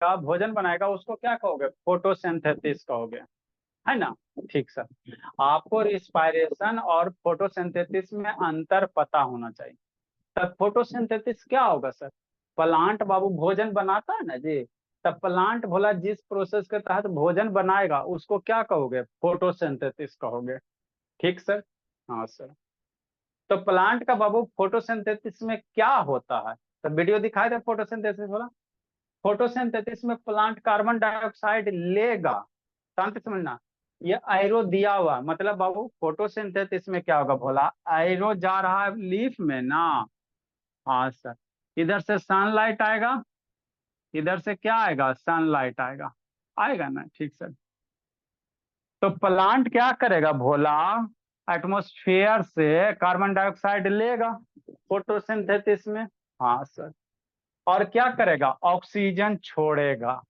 बनाएगा, भोजन बनाएगा, उसको क्या कहोगे? फोटोसिंथेसिस कहोगे, है ना? ठीक सर। आपको रिस्पायरेशन और फोटोसिंथेसिस में अंतर पता होना चाहिए। तब फोटोसिंथेसिस क्या होगा सर? प्लांट बाबू भोजन बनाता है ना जी, तब प्लांट भोला जिस प्रोसेस के तहत भोजन बनाएगा उसको क्या कहोगे? फोटोसिंथेसिस कहोगे। ठीक सर। हाँ सर। तो प्लांट का बाबू फोटोसिंथेसिस में क्या होता है? तो वीडियो दिखाए थे फोटोसिंथेसिस वाला। फोटोसिंथेसिस में प्लांट कार्बन डाइऑक्साइड लेगा, शांति समझना। ये एरो दिया हुआ मतलब बाबू फोटोसिंथेसिस में क्या होगा भोला? एरो जा रहा है लीफ में ना। हाँ सर। इधर से सनलाइट आएगा, इधर से क्या आएगा? सनलाइट आएगा, आएगा ना? ठीक सर। तो प्लांट क्या करेगा भोला? एटमॉस्फेयर से कार्बन डाइऑक्साइड लेगा फोटोसिंथेसिस में। हाँ सर। और क्या करेगा? ऑक्सीजन छोड़ेगा।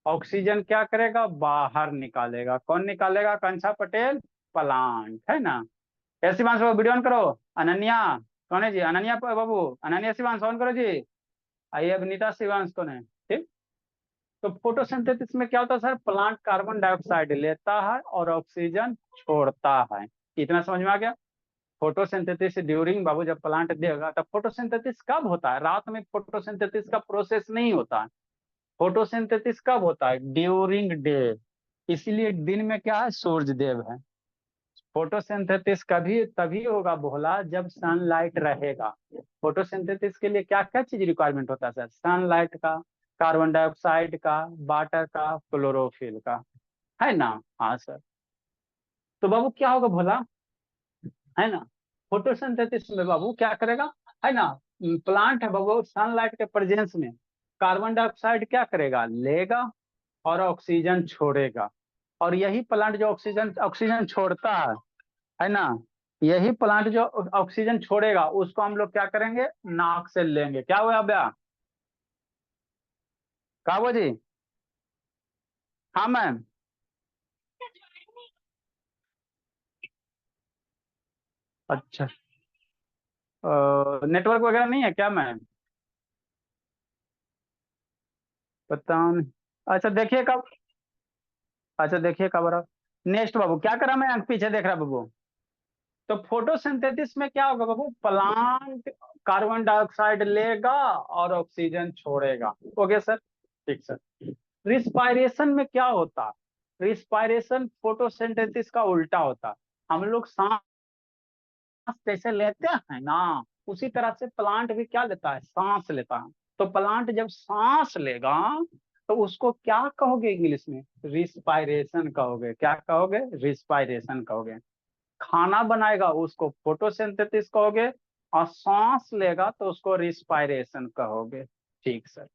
ऑक्सीजन क्या करेगा? बाहर निकालेगा। कौन निकालेगा कंछा पटेल? प्लांट, है ना? ए शिवांश बाबू वीडियो ऑन करो। अनन्या कौन है जी? अनन्या बाबू, अनन्या शिवांश ऑन करो जी। आइए अभिनीता शिवांश कौन है? ठीक। तो फोटोसिंथेसिस में क्या होता है सर? प्लांट कार्बन डाइऑक्साइड लेता है और ऑक्सीजन छोड़ता है। इतना समझ में आ गया? फोटोसिंथेसिस ड्यूरिंग बाबू जब प्लांट देगा तब फोटोसिंथेसिस कब होता है? रात में फोटोसिंथेसिस का प्रोसेस नहीं होता है। फोटोसिंथेसिस कब होता है? During day. इसीलिए दिन में क्या है? सूर्य देव है। फोटोसिंथेसिस कभी तभी होगा भोला जब सनलाइट रहेगा। फोटोसिंथेसिस के लिए क्या क्या चीज रिक्वायरमेंट होता है सर? सनलाइट का, कार्बन डाइऑक्साइड का, वाटर का, क्लोरोफिल का, है ना? हाँ सर। तो बाबू क्या होगा भोला, है ना? फोटोसिंथेसिस में बाबू क्या करेगा, है ना? प्लांट है बाबू, सनलाइट के प्रेजेंस में कार्बन डाइऑक्साइड क्या करेगा? लेगा और ऑक्सीजन छोड़ेगा। और यही प्लांट जो ऑक्सीजन ऑक्सीजन छोड़ता है ना, यही प्लांट जो ऑक्सीजन छोड़ेगा उसको हम लोग क्या करेंगे? नाक से लेंगे। क्या हुआ भैया? कहा हुआ जी? हाँ मैम। अच्छा। नेटवर्क वगैरह नहीं है क्या मैम? पता नहीं। अच्छा देखिए कब, अच्छा देखिए कब। नेक्स्ट बाबू क्या करा? मैं पीछे देख रहा बाबू। तो फोटोसिंथेसिस में क्या होगा बाबू? प्लांट कार्बन डाइऑक्साइड लेगा और ऑक्सीजन छोड़ेगा। Okay sir. ठीक सर। रिस्पायरेशन में क्या होता है? रिस्पायरेशन फोटोसिंथेसिस का उल्टा होता है। हम लोग सांस जैसे लेते हैं ना, उसी तरह से प्लांट भी क्या लेता है? सांस लेता है। तो प्लांट जब सांस लेगा तो उसको क्या कहोगे इंग्लिश में? रिस्पायरेशन कहोगे। क्या कहोगे? रिस्पायरेशन कहोगे। खाना बनाएगा उसको फोटोसिंथेसिस कहोगे, और सांस लेगा तो उसको रिस्पायरेशन कहोगे। ठीक सर।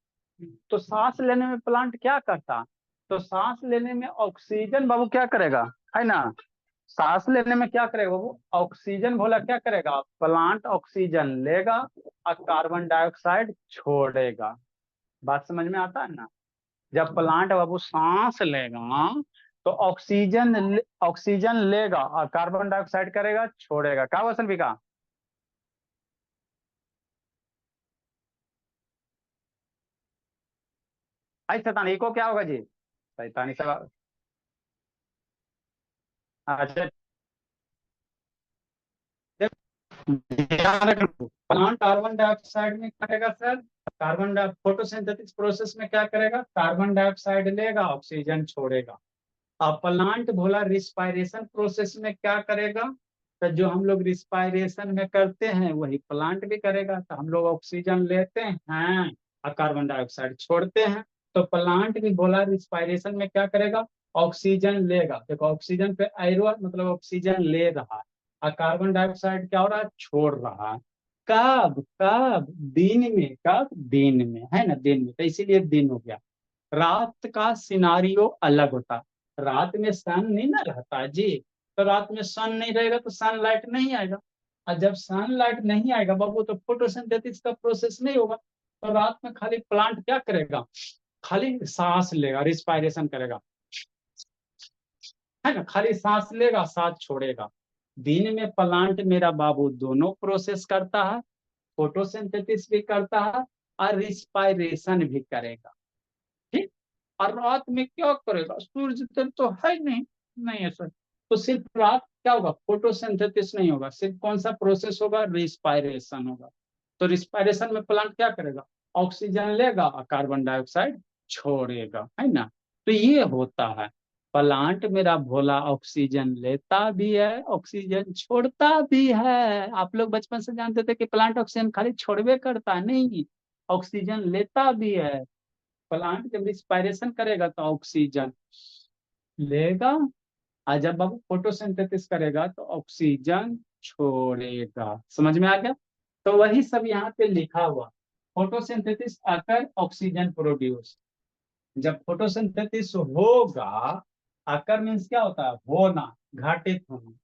तो सांस लेने में प्लांट क्या करता? तो सांस लेने में ऑक्सीजन बाबू क्या करेगा, है ना? सांस लेने में क्या करेगा बाबू? ऑक्सीजन भोला क्या करेगा? प्लांट ऑक्सीजन लेगा और कार्बन डाइऑक्साइड छोड़ेगा। बात समझ में आता है ना? जब प्लांट बाबू सांस लेगा तो ऑक्सीजन लेगा और कार्बन डाइऑक्साइड करेगा, छोड़ेगा। क्या वसन भी का? आई शैतान इको क्या होगा जी? शैतानी सब। अच्छा। ध्यान रखना, प्लांट कार्बन डाइऑक्साइड में क्या करेगा sir? Carbon di photosynthesis process में क्या करेगा? कार्बन डाइऑक्साइड लेगा, ऑक्सीजन छोड़ेगा। अब प्लांट भोला रिस्पायरेशन प्रोसेस में क्या करेगा? तो जो हम लोग रिस्पायरेशन में करते हैं वही प्लांट भी करेगा। तो हम लोग ऑक्सीजन लेते हैं और कार्बन डाइऑक्साइड छोड़ते हैं। तो प्लांट भी भोला रिस्पायरेशन में क्या करेगा? ऑक्सीजन लेगा। देखो ऑक्सीजन पे एरो मतलब ऑक्सीजन ले रहा है और कार्बन डाइऑक्साइड क्या हो रहा है? छोड़ रहा है। कब कब? दिन में। कब? दिन में, है ना? दिन में, तो इसीलिए दिन हो गया। रात का सिनारियो अलग होता। रात में सन नहीं ना रहता जी। तो रात में सन नहीं रहेगा तो सनलाइट नहीं आएगा। और जब सनलाइट नहीं आएगा बाबू तो फोटोसिंथेसिस का प्रोसेस नहीं होगा। तो रात में खाली प्लांट क्या करेगा? खाली सांस लेगा, रिस्पायरेशन करेगा, है ना? खाली सांस लेगा, सांस छोड़ेगा। दिन में प्लांट मेरा बाबू दोनों प्रोसेस करता है, फोटोसिंथेसिस भी करता है और रिस्पायरेशन भी करेगा। ठीक। और रात में क्या करेगा, सूर्य तो है नहीं, नहीं है सर। तो सिर्फ रात क्या होगा, फोटोसिंथेसिस नहीं होगा, सिर्फ कौन सा प्रोसेस होगा, रिस्पायरेशन होगा। तो रिस्पायरेशन में प्लांट क्या करेगा, ऑक्सीजन लेगा और कार्बन डाइऑक्साइड छोड़ेगा, है ना। तो ये होता है, प्लांट मेरा भोला ऑक्सीजन लेता भी है, ऑक्सीजन छोड़ता भी है। आप लोग बचपन से जानते थे कि प्लांट ऑक्सीजन खाली छोड़वे करता है, नहीं, ऑक्सीजन लेता भी है। प्लांट जब रिस्पायरेशन करेगा तो ऑक्सीजन लेगा, और जब बाबू फोटोसिंथेसिस करेगा तो ऑक्सीजन छोड़ेगा। समझ में आ गया। तो वही सब यहाँ पे लिखा हुआ, फोटोसिंथेसिस आकर ऑक्सीजन प्रोड्यूस। जब फोटोसिंथेसिस होगा, आकर मीन्स क्या होता है, होना, घटित होना।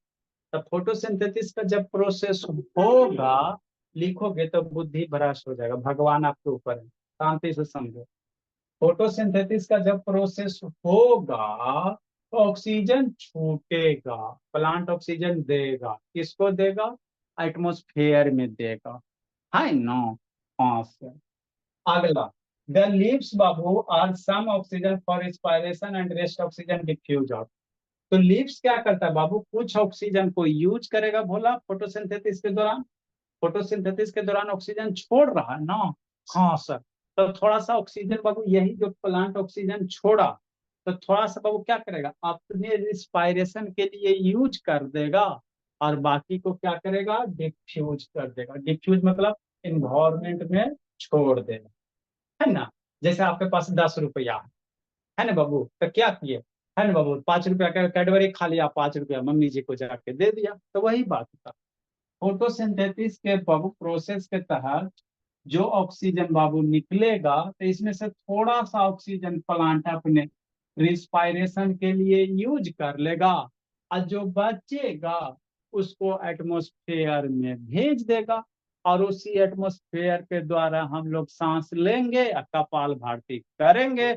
तब फोटोसिंथेसिस का जब प्रोसेस होगा, लिखोगे तो बुद्धि भ्रष्ट हो जाएगा, भगवान आपके ऊपर है, शांति से समझो। फोटोसिंथेसिस का जब प्रोसेस होगा तो ऑक्सीजन छूटेगा, प्लांट ऑक्सीजन देगा, किसको देगा, एटमॉस्फेयर में देगा, है नो। हाँ सर। अगला, द लीव्स बाबू are some oxygen for respiration and rest oxygen diffuse out. तो लीव्स क्या करता है बाबू, कुछ ऑक्सीजन को यूज करेगा भोला फोटोसिंथेसिस के दौरान, फोटोसिंथेसिस के दौरान ऑक्सीजन छोड़ रहा है ना। हाँ सर। तो थोड़ा सा ऑक्सीजन बाबू, यही जो प्लांट ऑक्सीजन छोड़ा, तो थोड़ा सा बाबू क्या करेगा, अपने रिस्पायरेशन के लिए यूज कर देगा, और बाकी को क्या करेगा, डिफ्यूज कर देगा। डिफ्यूज मतलब इन्वायरमेंट में छोड़ देगा, है ना। जैसे आपके पास 10 रुपया है ना बाबू, तो क्या किए, है ना बाबू, 5 रुपया का कैडबरी खा लिया, 5 रुपया मम्मी जी को जाके दे दिया, तो वही बात था। फोटोसिंथेसिस के बाबू प्रोसेस के तहत जो ऑक्सीजन बाबू निकलेगा, तो इसमें से थोड़ा सा ऑक्सीजन प्लांट अपने रिस्पायरेशन के लिए यूज कर लेगा, और जो बचेगा उसको एटमॉस्फेयर में भेज देगा, और उसी एटमॉस्फेयर के द्वारा हम लोग सांस लेंगे या कपाल भाती करेंगे,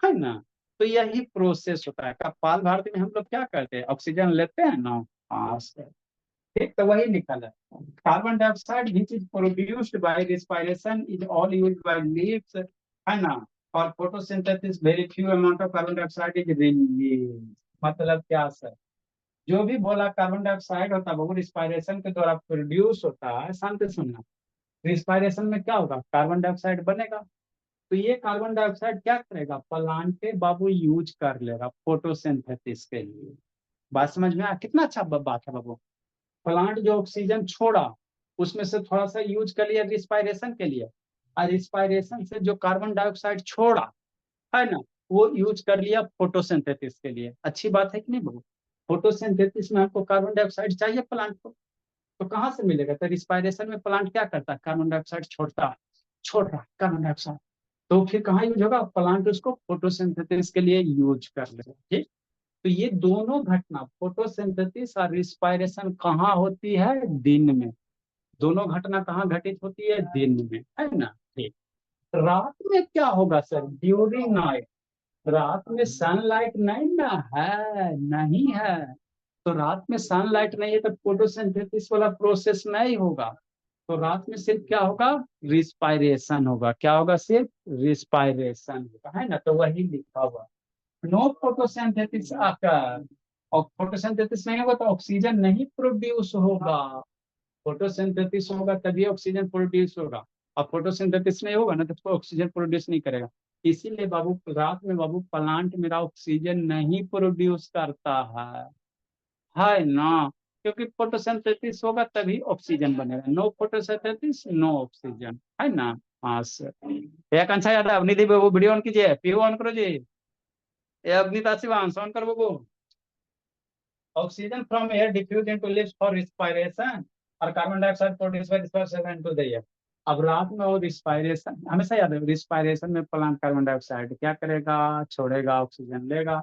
है ना। तो यही प्रोसेस होता है, कपाल भारती में हम लोग क्या करते हैं, ऑक्सीजन लेते हैं ना। हाँ सर। ठीक, तो वही लिखा है, carbon dioxide which is produced by respiration is all used by leaves, है ना। और photosynthesis very few amount of carbon dioxide is release. मतलब क्या सर, जो भी बोला कार्बन डाइऑक्साइड होता है वो रिस्पायरेशन के द्वारा प्रोड्यूस होता है, शांत से सुनना। रिस्पायरेशन में क्या होगा, कार्बन डाइऑक्साइड बनेगा, तो ये कार्बन डाइऑक्साइड क्या करेगा, प्लांट के बाबू यूज कर लेगा फोटोसिंथेसिस के लिए। बात समझ में आया, कितना अच्छा बात है बाबू। प्लांट जो ऑक्सीजन छोड़ा, उसमें से थोड़ा सा यूज कर लिया रिस्पायरेशन के लिए, और रिस्पायरेशन से जो कार्बन डाइऑक्साइड छोड़ा, है ना, वो यूज कर लिया फोटोसिंथेसिस के लिए। अच्छी बात है कि नहीं बाबू। फोटोसिंथेसिस में आपको कार्बन डाइऑक्साइड चाहिए प्लांट को, तो कहाँ से मिलेगा, तो रिस्पायरेशन में प्लांट क्या करता है, कार्बन डाइऑक्साइड छोड़ता है, छोड़ रहा है कार्बन डाइऑक्साइड, तो फिर कहाँ यूज होगा, प्लांट उसको फोटोसिंथेसिस के लिए यूज कर लेगा। ठीक। तो ये दोनों घटना, फोटोसिंथेसिस और रिस्पायरेशन, कहाँ होती है, दिन में। दोनों घटना कहाँ घटित होती है, दिन में, है ना। ठीक। रात में क्या होगा सर, ड्यूरिंग नाइट, रात में सनलाइट नहीं ना है, नहीं है। तो रात में सनलाइट नहीं है तो फोटोसिंथेसिस वाला प्रोसेस नहीं होगा। तो रात में सिर्फ क्या होगा, रिस्पायरेशन होगा, क्या होगा, सिर्फ रिस्पायरेशन होगा, है ना। तो वही लिखा हुआ, नो फोटोसिंथेसिस आकर, और फोटोसिंथेसिस नहीं होगा तो ऑक्सीजन नहीं प्रोड्यूस होगा। फोटोसिंथेसिस होगा तभी ऑक्सीजन प्रोड्यूस होगा, और फोटोसिंथेसिस नहीं होगा ना तो ऑक्सीजन प्रोड्यूस नहीं करेगा। इसीलिए बाबू रात में बाबू प्लांट मेरा ऑक्सीजन नहीं प्रोड्यूस करता है ना, क्योंकि फोटोसिंथेसिस होगा तभी ऑक्सीजन बनेगा, नो फोटोसिंथेसिस नो ऑक्सीजन, है ना। हाँ सर। एक अच्छा याद है, अवनीति बाबू वीडियो ऑन कीजिए, पीओ ऑन करो जी, ये अवनीता शिवांश ऑन करो बाबू। Oxygen from air diffuse into lips for respiration, और carbon dioxide produce by respiration into the air. अब रात में वो रिस्पायरेशन हमेशा याद है, रिस्पायरेशन में प्लांट कार्बन डाइऑक्साइड क्या करेगा, छोड़ेगा, ऑक्सीजन लेगा।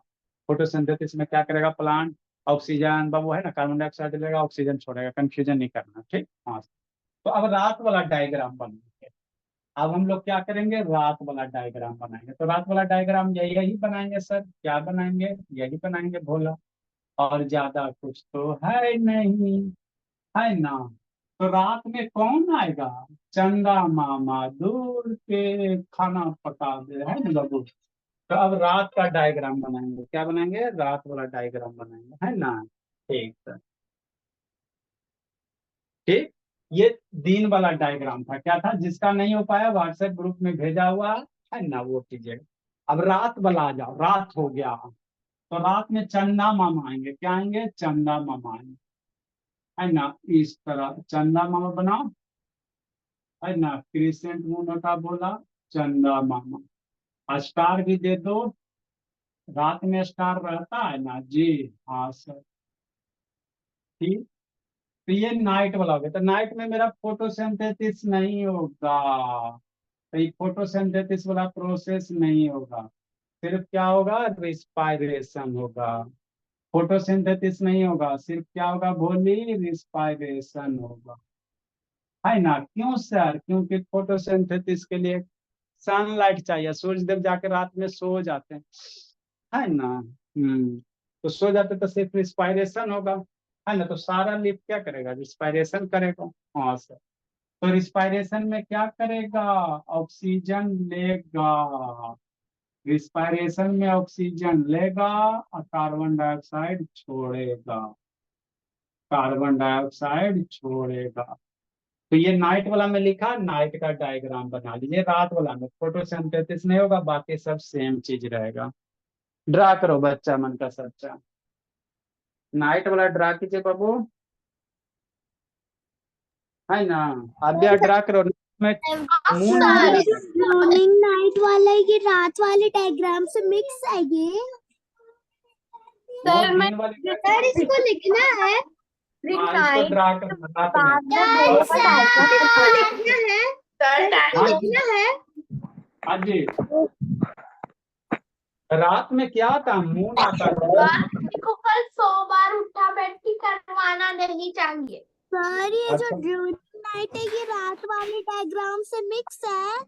फोटोसिंथेसिस में क्या करेगा प्लांट, ऑक्सीजन बाबू है ना, कार्बन डाइऑक्साइड लेगा, ऑक्सीजन छोड़ेगा, कंफ्यूजन नहीं करना, ठीक। हाँ। तो अब रात वाला डायग्राम बनाएंगे। अब हम लोग क्या करेंगे, रात वाला डायग्राम बनाएंगे। तो रात वाला डायग्राम यही बनाएंगे सर, क्या बनाएंगे, यही बनाएंगे भोला, और ज्यादा कुछ तो है नहीं, है ना। तो रात में कौन आएगा? चंदा मामा दूर के खाना पका दे, है ना बाबू। तो अब रात का डायग्राम बनाएंगे, क्या बनाएंगे? रात वाला डायग्राम बनाएंगे, है ना। ठीक है, ठीक। ये दिन वाला डायग्राम था, क्या था? जिसका नहीं हो पाया व्हाट्सएप ग्रुप में भेजा हुआ है ना, वो कीजिएगा। अब रात वाला आ जाओ, रात हो गया। तो रात में चंदा मामा आएंगे, क्या आएंगे? चंदा मामा आएंगे, है ना। इस तरह चंदा मामा बनाओ, है ना। क्रिसेंट मून का बोला, चंदा मामा। स्टार भी दे दो, रात में स्टार रहता है ना जी। हाँ सर, ठीक। तो ये नाइट वाला हो गया। तो नाइट में मेरा फोटोसिंथेसिस नहीं होगा, तो ये फोटोसिंथेसिस वाला प्रोसेस नहीं होगा। सिर्फ क्या होगा? रिस्पायरेशन होगा। फोटोसिंथेसिस नहीं होगा, सिर्फ क्या होगा? बोली, रिस्पायरेशन होगा, है ना। क्यों सर? क्योंकि फोटोसिंथेसिस के लिए सनलाइट चाहिए। सूर्य देव जाके रात में सो जाते हैं, है ना। तो सो जाते तो सिर्फ रिस्पायरेशन होगा, है ना। तो सारा लिप क्या करेगा? रिस्पायरेशन करेगा। हाँ सर। तो रिस्पायरेशन में क्या करेगा? ऑक्सीजन लेगा। रिस्पायरेशन में ऑक्सीजन लेगा और कार्बन डाइऑक्साइड छोड़ेगा, कार्बन डाइऑक्साइड छोड़ेगा। तो ये नाइट वाला में लिखा, नाइट का डायग्राम बना लीजिए। रात वाला में फोटोसिंथेसिस नहीं होगा, बाकी सब सेम चीज रहेगा। ड्रा करो बच्चा मन का सच्चा। नाइट वाला ड्रा कीजिए बाबू, है ना। आप भी ड्रा करो में। मून सर नहीं ये आता। मॉर्निंग नाइट वाला ये रात वाले डायग्राम से मिक्स है ये। वो सर मैं दिन वाले सर इसको लिखना है। हाँ, इसको ड्रा करना रात में। सर और सर इसको लिखना है। सर इसको हाँ जी, लिखना है। हाँ जी। रात में क्या आता? मून आता है। को कल 100 बार उठा बैठी करवाना नहीं चाहिए। सर ये जो अच्छा, ड्यूरिंग नाइट है ये रात वाले डायग्राम से मिक्स है।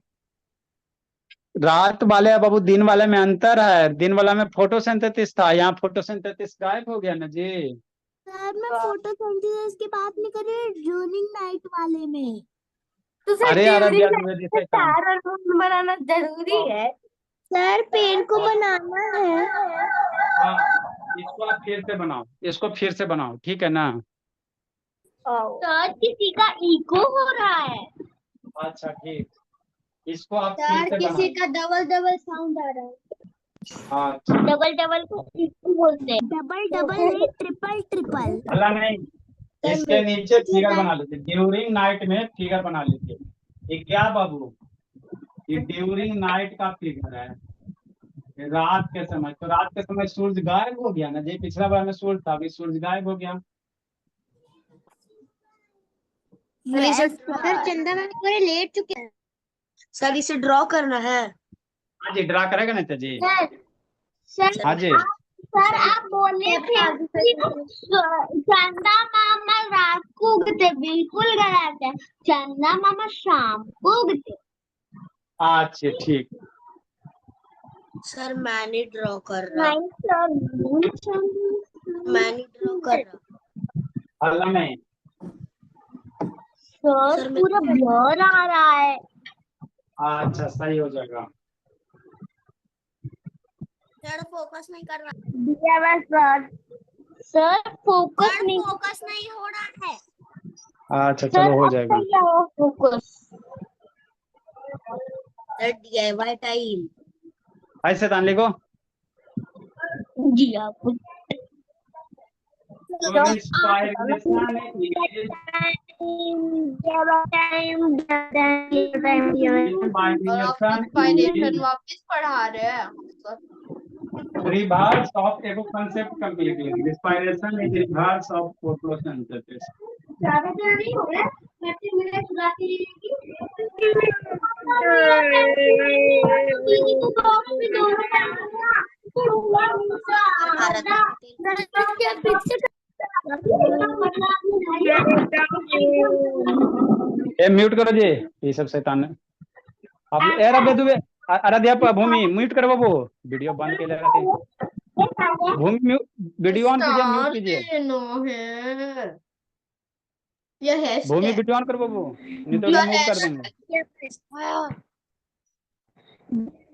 रात वाले अब बाबू दिन वाले में अंतर है। दिन वाला में फोटोसिंथेसिस था, यहाँ फोटोसिंथेसिस गायब हो गया ना जी। सर मैं फोटोसिंथेसिस की बात नहीं कर रही, ड्यूरिंग नाइट वाले में। तो सर अरे यार, अभी ड्यूरिंग द्विवेदी नाइट में से काम। स्टार और मून बनाना जरूरी है। सर पेड़ को बनाना है। हाँ, इसको आप फिर से बनाओ, इसको फिर से बनाओ, ठीक है ना। सर किसी का इको हो रहा है। अच्छा ठीक, इसको आप फिर सर से किसी बनाओ। का डबल डबल साउंड आ रहा है। अच्छा, डबल डबल को इको बोलते हैं। डबल डबल नहीं, ट्रिपल ट्रिपल। भला नहीं, इसके नीचे फिगर बना लीजिए। ड्यूरिंग नाइट में फिगर बना लीजिए। ये क्या बाबू? ये ड्यूरिंग नाइट का फिगर है। ये रात के समय, तो रात के समय सूरज गायब हो गया ना जी। पिछला बार में सूरज था, अभी सूरज गायब हो गया। सर चंदा मैम थोड़े लेट चुके हैं। सर इसे ड्रॉ करना है। हाँ जी, ड्रा करेगा नहीं तो जी। सर हाँ जी, सर आप बोले थे कि चंदा मामा रात को उगते, बिल्कुल गलत है। चंदा मामा शाम को उगते। अच्छा ठीक। सर मैंने ड्रॉ कर रहा, नहीं सर मैंने ड्रॉ कर रहा। अल्लाह नहीं। सर पूरा ब्लर आ रहा है। अच्छा, सही हो जाएगा। सर फोकस नहीं कर रहा। दिया बस सर। सर फोकस सर नहीं, फोकस नहीं हो रहा है। अच्छा सर चलो, हो अब जाएगा। सही है फोकस। Sir DIY time. ऐसे तान लिखो। जी आप तो इंस्पायरेशन इंस्पायरेशन वापस पढ़ा रहे हैं सर। रिवर्स ऑफ एगो कंसेप्ट कंप्लीट लिख। Inspiration is reverse of photosynthesis. ज्यादा देर नहीं हो गया, बच्चे मेरे चुराती ए म्यूट करो जी, ये सब शैतान है। आप ए रबे दुबे आराध्या भूमि म्यूट करो बाबू, वीडियो बंद के लगाते। भूमि वीडियो ऑन कीजिए, म्यूट कीजिए। स्टार है। ये है भूमि वीडियो ऑन कर बाबू, नहीं तो ये रिमूव कर है देंगे।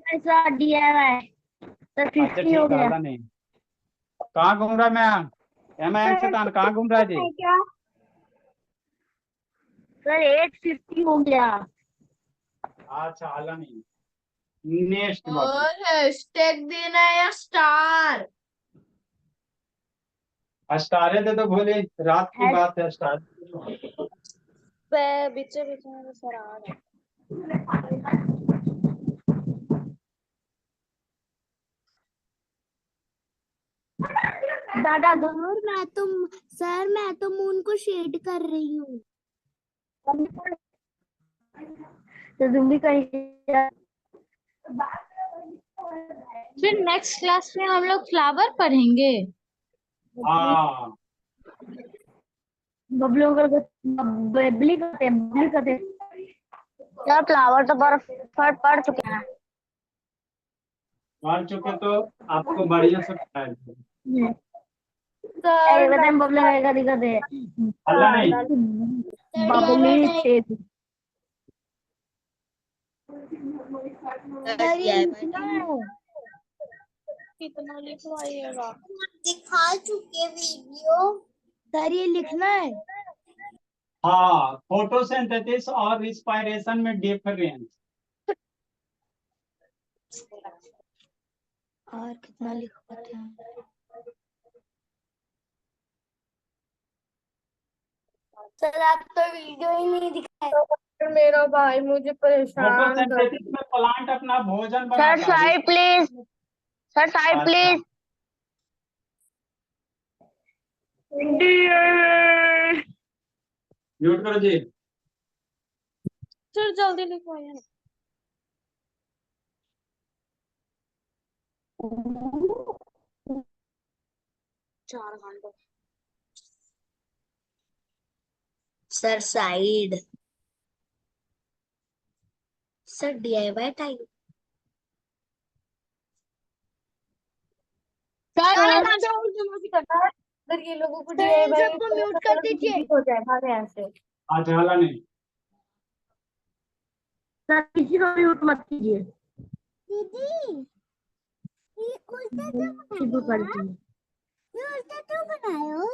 ऐसा DIY तो अच्छा 50 ठीक हो है, गया। हल्ला नहीं। कहाँ घूम रहा है मयंक? मयंक शैतान कहाँ घूम रहा है जी? क्या सर 850 हो गया। अच्छा हल्ला नहीं। नेक्स्ट बाबू। और हैशटैग देना है या स्टार? स्टारे दे दो भोले, रात की बात है, स्टार। बीचे बीचे में सर आ रहा है। दादा सर मैं तो मून को शेड कर रही हूँ। तो तुम भी कहीं। फिर नेक्स्ट क्लास में हम लोग फ्लावर पढ़ेंगे। हाँ बबलू कर बबली करते क्या फ्लावर तो बर्फ पड़ चुके हैं। पढ़ चुके तो आपको बढ़िया से पढ़ाया जाएगा। बबलू का दिक्कत है। हल्ला नहीं। बबली शेप कितना लिखवाइएगा? दिखा चुके वीडियो। सर ये लिखना है। हाँ, फोटोसिंथेसिस और रिस्पायरेशन में डिफरेंस। और कितना लिखवाते हैं? सर आप तो वीडियो ही नहीं दिखाए। मेरा भाई मुझे परेशान कर। फोटोसिंथेसिस में प्लांट अपना भोजन सर बनाता है। Side please. सर साइड अच्छा। प्लीज। म्यूट करो जी। सर जल्दी लिखवाइए ना। चार घंटे। Sir side. Sir DIY time. अगर ये लोगों को इन सबको म्यूट कर दीजिए। हो जाए भागे यहाँ से। अच्छा हल्ला नहीं। सर किसी को म्यूट मत कीजिए। दीदी ये उल्टा शुरू कर दीजिए। क्यों बनायो?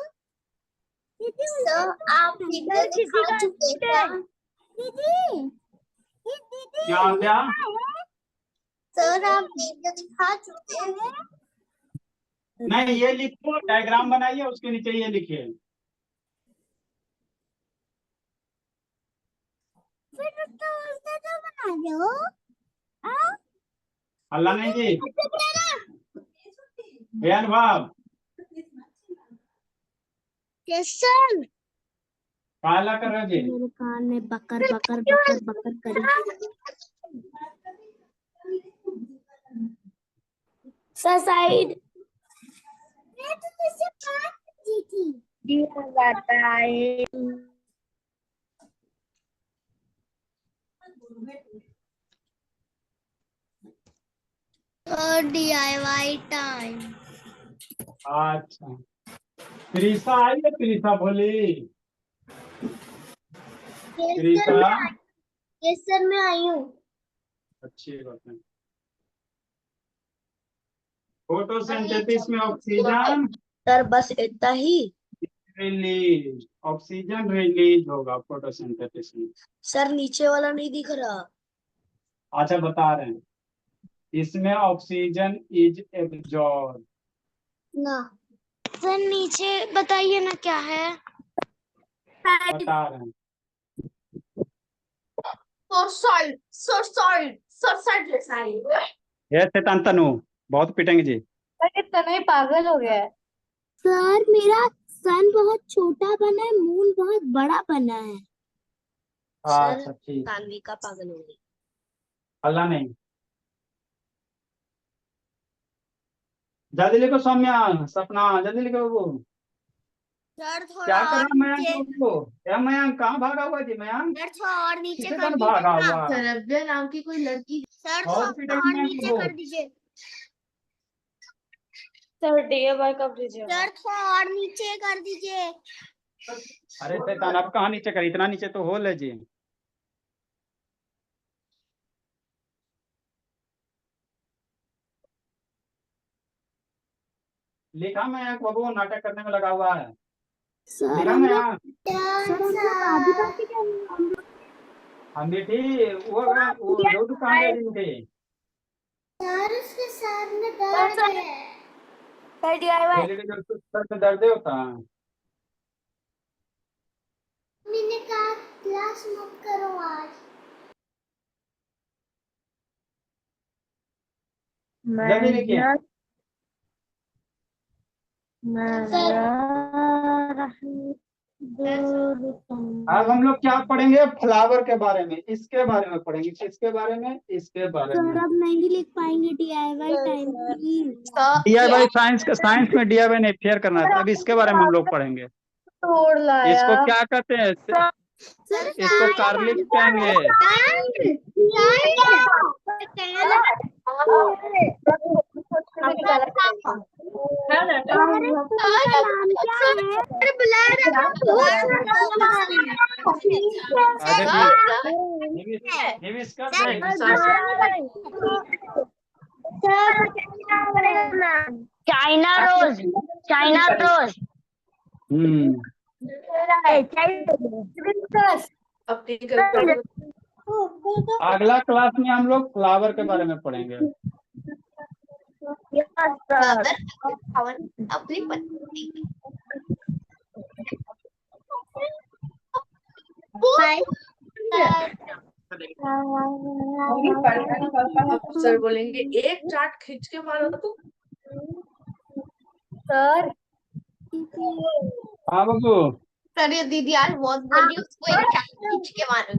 दीदी सर आप वीडियो दिखा चुके क्या? दीदी ये दीदी क्या क्या? सर आप वीडियो दिखा चुके हैं। नहीं, ये लिखो, डायग्राम बनाइए, उसके नीचे ये लिखिए। फिर तो उल्टा क्यों बना रहे हो? हाँ? हल्ला नहीं जी। चुप रहना। अनुभव यस सर। काला कर रहे जी। मेरे कान में बकर बकर बकर बकर करी। Sir side. मैं तो तुझसे बात की थी। दिया जाता है। और DIY टाइम। अच्छा, त्रिशा आई है, त्रिशा बोली। त्रिशा यस सर मैं आई हूँ। अच्छी बात है। फोटोसिंथेसिस में ऑक्सीजन सर बस इतना ही। रिलीज, ऑक्सीजन रिलीज होगा फोटोसिंथेसिस में। सर नीचे वाला नहीं दिख रहा। अच्छा बता रहे हैं, इसमें ऑक्सीजन इज एब्जॉर्ब। ना सर नीचे बताइए ना क्या है। बता रहे हैं। ये शैतान तनु बहुत पिटेंगे जी। इतना ही पागल हो गया है। सर मेरा सन बहुत छोटा बना है, मून बहुत बड़ा बना है। अच्छा ठीक। तानवी का पागल हो गई। हल्ला नहीं। जल्दी लिखो सौम्या, सपना जल्दी लिखो वो। सर क्या थोड़ा कर और रहा मयंक नीचे। वो? क्या मयंक कहाँ भागा हुआ जी? मयंक सर थोड़ा और नीचे किसे कर कौन दीजिए भागा ना। हुआ? सरब्या नाम की कोई लड़की। सर बहुत थोड़ा पिटेंगे और मयंक नीचे को। कर दीजिए। सर DIY कब दीजिएगा? सर थोड़ा और नीचे कर दीजिए। अरे शैतान, आप कहाँ नीचे कर, इतना नीचे तो होल है जी। लिखा मैं यहाँ बबू नाटक करने में लगा हुआ है। सर लिखा हम मैं लोग यहाँ आदिवासी क्या हम लोग हम बेटी वो जो दुकान है बेटी सर उसके सर में दर्द है। पहले के जो सर में दर्द होता है। मैंने कहा क्लास मत करो आज। जल्दी लिखिए। अब हम लोग क्या पढ़ेंगे, फ्लावर के बारे में, इसके बारे में पढ़ेंगे। किसके बारे में, इसके बारे में। सर अब नहीं लिख पाएंगे DIY time please. DIY science में DIY नहीं फेयर करना है। अब इसके बारे में हम लोग पढ़ेंगे। तोड़ लाया। इसको क्या कहते हैं, सर इसको कार्लिक कहेंगे। China rose, China rose. अगला क्लास में हम लोग फ्लावर के बारे में पढ़ेंगे। सर बोलेंगे एक चार्ट खींच के मारो तो। सर हाँ बाबू, सर ये दीदी आज बहुत बोली, उसको एक चाट खींच के मारो।